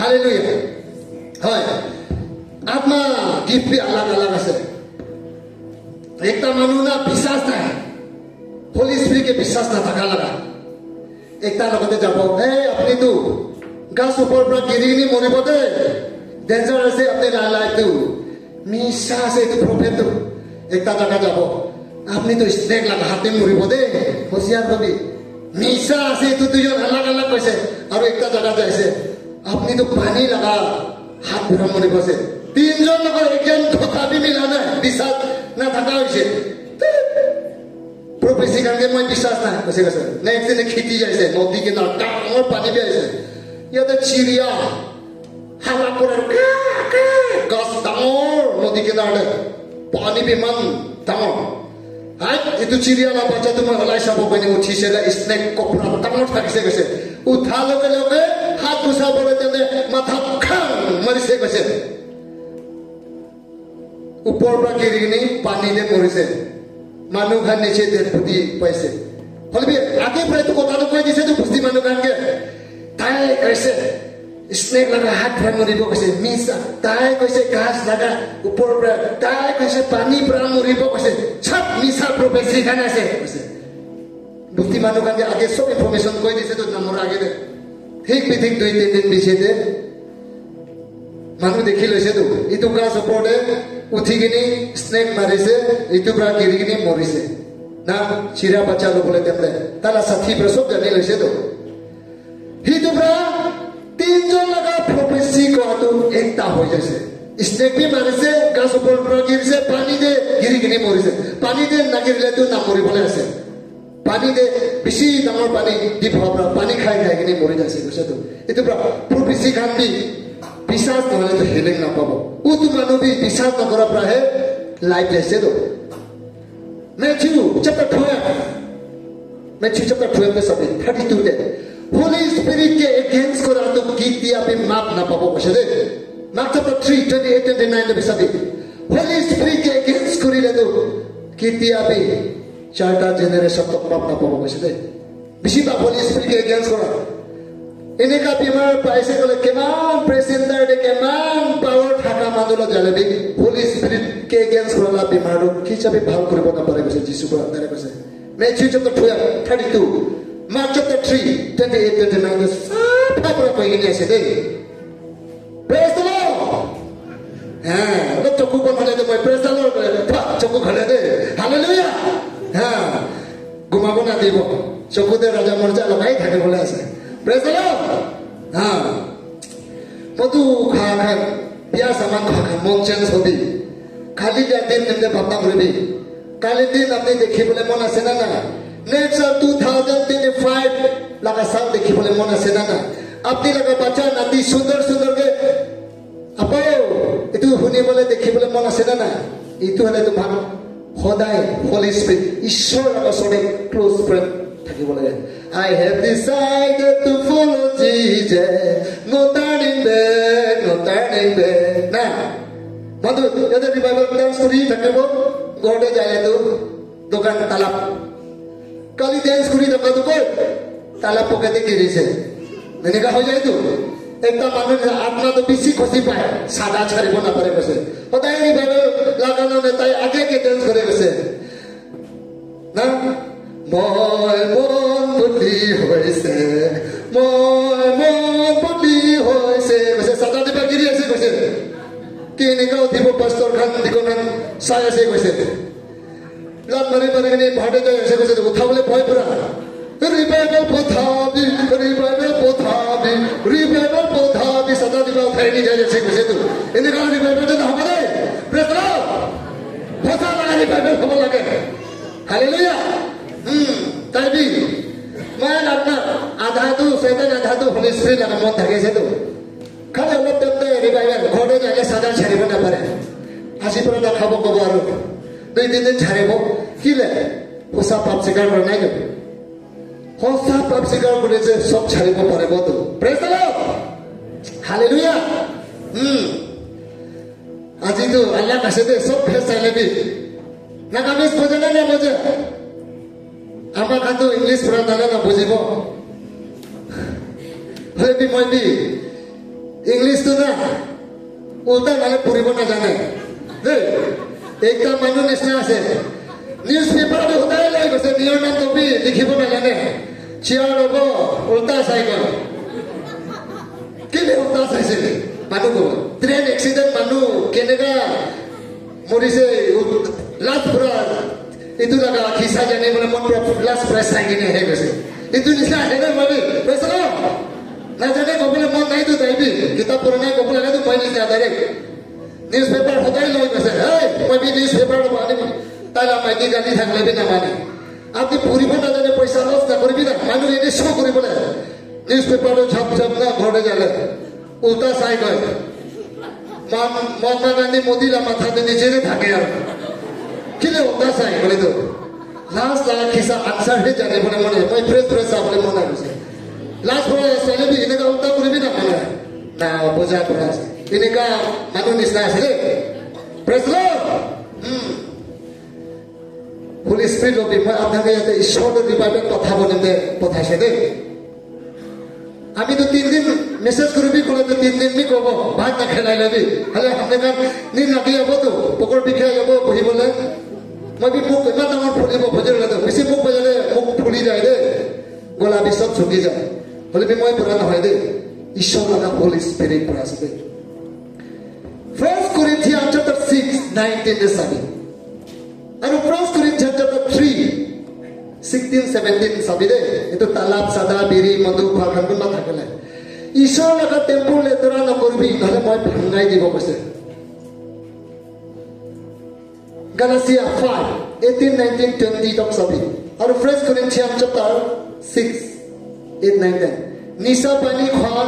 Hallelujah হয় आत्मा gift भी अलग अलग আছে একটা মানুহ না বিশ্বাস নাই হোলি স্পিৰিট কে বিশ্বাস না থাকা লাগা একটা লগতে যাব আপনি তো গাছ উপর পৰা গিৰিনি মৰিব দে ডেঞ্জাৰ আছে আপনি লাইফটো মিছা আছে তো প্ৰফেট একটা জায়গা যাব আপনি তো স্নেক লাগা হাতে মৰিব দে হোশিয়াৰ হবি মিছা আছে তো দুজন अलग अलग কইছে আৰু একটা জায়গা যাইছে আপনি তো পানি লাগা হাত ধৰা মৰিব আছে তিনজন লগৰ একজন কথা বি মিলা নাই বিশ্বাস না থাকা হইছে প্রফেসি কারণে মই বিশ্বাস না কইছে কইছে নেক্সট দিন খেতি যাইছে নদী কে না ডাঙৰ পানী বেইছে ইয়াতে চিৰিয়া হালা কৰে গাছ ডাঙৰ নদী কে না পানী বিমান ডাঙৰ হাই এটো চিৰিয়া না বাচ্চা তোমাৰ হলাই চাব কইনে উঠিছেলা স্নেক কপৰা ডাঙৰ থাকিছে কইছে উঠা লগে লগে হাত উঠাবলে তেনে মাথা খাং মৰিছে কইছে উপৰ পৰা গিৰিনি পানীতে মৰিছে মানুহ খান নিচে ফুটি পাইছে হলবি আগে পৰাই তো কথাটো কৈ দিছে তো বুদ্ধি মানুহ খানকে তাই কৈছে স্নেক লাগা হাত ধৰা মৰিব কৈছে মিছা তাই কৈছে গাছ লাগা উপৰ পৰা তাই কৈছে পানী পৰা মৰিব কৈছে সব মিছা প্ৰফেসি খান আছে কৈছে বুদ্ধি মানুহ খানকে আগে সব ইনফৰমেশন কৈ দিছে তো নামৰ আগে ঠিক বিধিক 2-3 দিন পিছতে মানুহ দেখি লৈছে তো ইটো গাছ ওপৰতে উঠি কিনি স্নেক মাৰিছে ইটো পৰা গিৰি কিনি মৰিছে না চিৰা বাচ্চা লবলে তেমলে তালা সাথী পৰা সব জানি লৈছে তো হিটো পৰা তিনজন লগা প্ৰফেসি কোৱাটো একটা হৈ যাইছে স্নেক বি মাৰিছে গাছ ওপৰৰ পৰা গিৰিছে পানীতে গিৰি কিনি মৰিছে পানীতে নাগিৰিলে তো না মৰিবলে আছে পানীতে বেছি ডাঙৰ পানী দি পৰা পানী খাই খাই কিনি মৰি যাইছে কৈছে তো ইটো পৰা প্ৰফেসি খান দি বিশ্বাস নহলে তো হিলিং না পাবো ও তো মানুহ भी বিশ্বাস না করা প্রায় লাইফ লেছে তো मैथ्यू चैप्टर 12 में सब 32 दे होली स्पिरिट के अगेंस्ट करा तो गीत दिया पे माप ना पाबो कसे दे मार्क चैप्टर 3:28-29 में सब होली स्पिरिट के अगेंस्ट करिले तो गीत दिया पे चारटा जनरेशन तक माप ना पाबो कसे दे बेसी बा होली स्पिरिट के अगेंस्ट करा এনেকা বিমার পাইছে গলে কেমান প্রেসেন্টার দে কেমান পাওয়ার থাকা মানুষ জালেবি হোলি স্পিরিট কে এগেন্স্ট করলা বিমার কিছাবে ভাল কৰিব না পাৰে কৈছে যিশু পৰা তাৰে কৈছে মেথিউ চ্যাপ্টাৰ 12:32 মাৰ্ক চ্যাপ্টাৰ 3:28-29 সব পৰা কৈ গিয়ে আছে দে প্রেজ দ্য লর্ড হ্যাঁ তো চকু বন্ধ হলে মই প্রেজ দ্য লর্ড চকু খুলে দে হালেলুয়া হ্যাঁ ঘুমাব না দিব চকুতে রাজা মর্যা লগাই থাকে বলে আছে Praise the Lord. हाँ, मधु खाकर बिया सामान खाकर मोचन सोबी खाली जाते निम्ने बाता मुरबी काले दिन अपने देखी बोले मोना सेना ना next year 2025 लगा साल देखी बोले मोना सेना ना अपनी लगा बच्चा नाती सुंदर सुंदर के अपो इतु हुनी बोले देखी बोले मोना सेना ना इतु हले तो भाग होदाय होली स्पिरिट ईश्वर लगा सोने close friend I have decided to follow Jesus. No turning back, no turning back. Nah, mantu, jadi di Bible dance kuri, tak apa? Gorde jaya tu, dokan talap. Kali dance kuri dokan tu kau, talap pokoknya kiri se. Ini kau jaya tu. Ekta manu atma tu bisi khosi pae, sada cari pun apa rekose. Pada ini Bible lagana netai aja ke dance kore kose. Nah. মই মন বলি হৈছে মই মন বলি হৈছে কৈছে সাদা দিবা গিৰি আছে কৈছে কেনেকা দিব পাস্তৰ খান দিকনান চাই আছে কৈছে লাট মাৰি মাৰি কিনে ভাটে যাই আছে কৈছে উঠাবলৈ ভয় পৰা ৰিভাইভেল পথাবি সাদা দিবা উঠাই নি যাই আছে কৈছে তো এনেকা ৰিভাইভেল নহব দে প্ৰেজ দ্য লৰ্ড পথা লাগা ৰিভাইভেল হ'ব লাগে হালেলুয়া তাই বি মই আপনার আধা তো শয়তান আধা তো হোলি স্পিরিট লাগা মন থাকে সে তো খালি অলপ তেমতে রিভাইভাল ঘরে যাইলে সাদা ছাড়িব না পারে হাসি পড়া খাব কব আর 2-3 দিন ছাড়িব কিলে হোসা পাপ স্বীকার করে নাই হোসা পাপ স্বীকার করে যে সব ছাড়িব পারে বতো প্রেজ দ্য লর্ড হালেলুয়া আজি তো আল্লাহ কাছে দে সব ফেস চাইলেবি নাগামিস বোঝে না বোঝে আমার কাছে ইংলিশ পড়া জানে না বুঝিব হলে বি মই বি ইংলিছটো না উল্টা গালে পঢ়িব নাজানে দেই এইটা মানুহ নিচিনা আছে নিউজ পেপাৰটো সদায় লৈ গৈছে নিয়ৰ নাম কবি লিখিব নাজানে চিয়াৰ ল'ব উল্টা চাই গ'ল কেলে উল্টা চাইছে মানুহ ক'ব ট্ৰেইন এক্সিডেণ্ট মানুহ কেনেকা মৰিছে লাষ্ট পুৰা এইটো লগা খিচা জানিবলৈ মন লাষ্ট প্ৰায় চাই কিনে আহি গৈছে এইটো নিচিনা আহে নে ভাবি কৈছে নাজানে ক'বলৈ মন নাইতো তাইবি কিতাপ পঢ়া নাই ক'ব লাগেতো মই নিচিনা ডাইৰেক্ট নিউজ পেপাৰ সদায় লৈ গৈছে মই নিউজ পেপাৰ ল'ব আনিম তাই মাইকী গালি থাকিলে নামানে আপুনি পঢ়িব নাজানে পইচা লছ নকৰিবি না মানুহ এনেই শ্ব' কৰিবলৈ নিউজ পেপাৰটো ঝপ ঝপ না ঘৰতে যালে উল্টা চাই গৈ মহাত্মা গান্ধী মোদীৰ মাথাটো নিজেৰে থাকে আৰু কেলে উল্টা চাই গ'লেতো লাষ্ট লগা খিচা আনচাৰহে জানিবলৈ মনে মই ফ্ৰেছ চাবলৈ মন গৈছে লাষ্ট ছোৱালী এনেকুৱা উল্টা কৰিবি না মানে না বুজা পৰা আছে এনেকুৱা মানুহ নিচিনা আছে দেই প্ৰেছ Holy Spirit of মই আপনাকে ইয়াতে ঈশ্বৰৰ ৰিভাইভেল কথা বলিলে পঠাইছে দেই আমিতো 3 দিন মেছেজ কৰিবি ক'লে 3 দিন মি ক'ব ভাত নাখেলাই ল'বি হ'লে আপোনাৰ নিন লাগি যাবতো পকৰ বিষাই যাব বহিবলৈ মই মোক ইমান ডাঙৰ ফুলিব ভজিলে বেছি মোক বজালে মোক ফুলি যায় দেই গলা বিচত ঝুকি যায় হ'লে মই পৰা নহয় দেই ঈশ্বৰ লগা হোলি স্পিৰিট পৰা আছে দেই 1 Corinthians chapter 6:19 de sabi আৰু 1 Corinthians chapter 3:16-17 sabi de eto talab sada biri madu khakhan ma thakale ঈশ্বৰ লগা টেম্পল লেতৰা নকৰিবি নহলে মই ভাঙাই দিব কৈছে Galatia 5:18-19-20 তক sabi আৰু 1 Corinthians chapter 6:8-9 নিচা পানী খোৱা